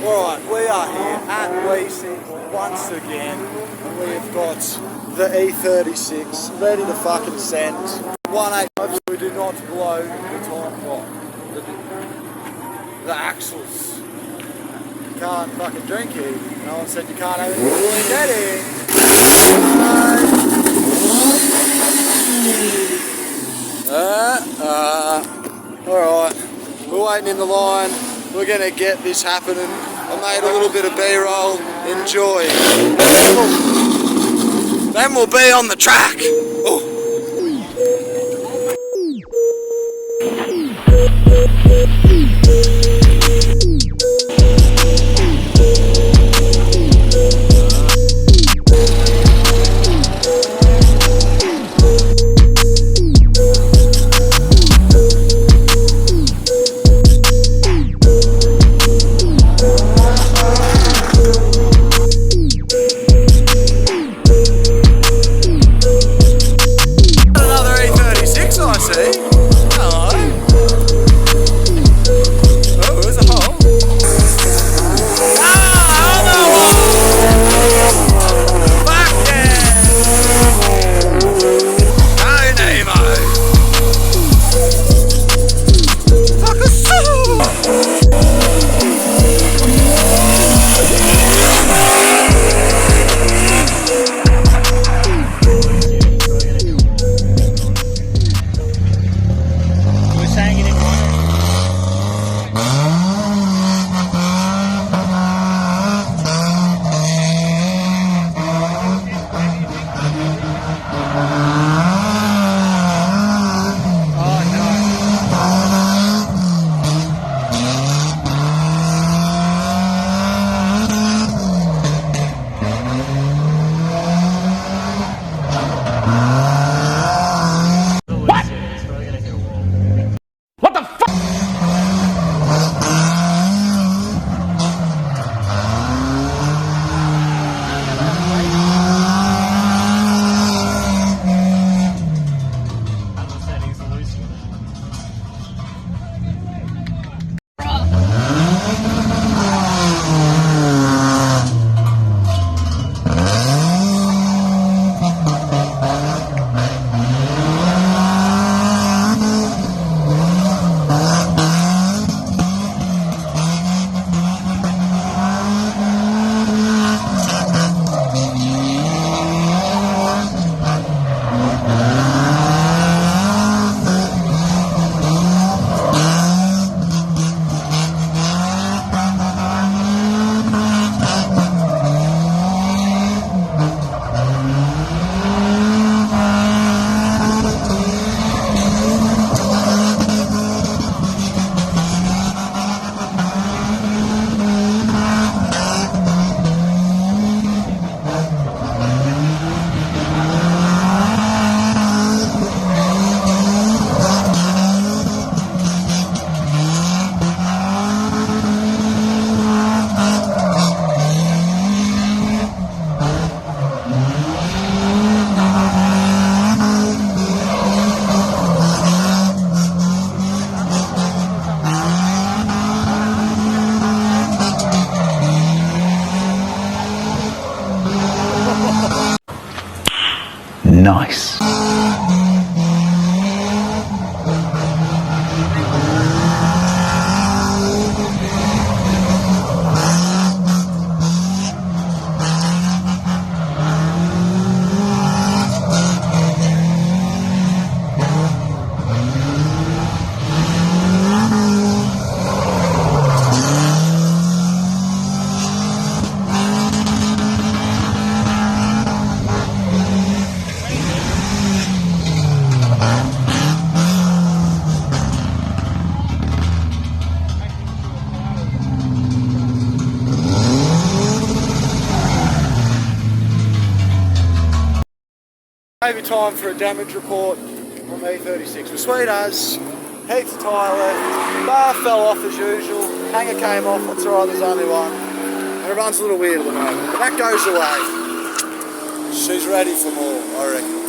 Alright, we are here at Weesing once again, and we've got the E36 ready to fucking send. 185's, we do not blow the time clock. The axles. You can't fucking drink here. No one said you can't have anything fully getting. Alright, we're waiting in the line. We're gonna get this happening. I made a little bit of B-roll. Enjoy. Then we'll be on the track. Oh. Nice. Maybe time for a damage report on the E36. We're sweet as, heaps of tyre left, bar fell off as usual, hanger came off, that's alright, there's only one. And it runs a little weird at the moment, but that goes away. She's ready for more, I reckon.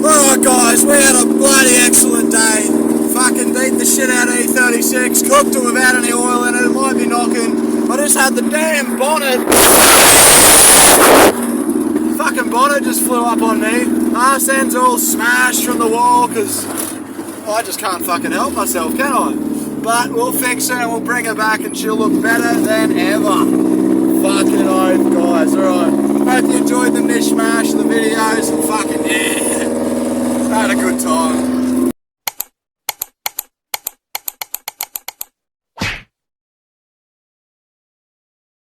Alright guys, we had a bloody excellent day. Fucking beat the shit out of E36, cooked it without any oil in it, it might be knocking. I just had the damn bonnet. Fucking bonnet just flew up on me. Arse end's all smashed from the wall because I just can't fucking help myself, can I? But we'll fix her and we'll bring her back and she'll look better than ever. Fucking oath guys, alright. Hope you enjoyed the mishmash of the video.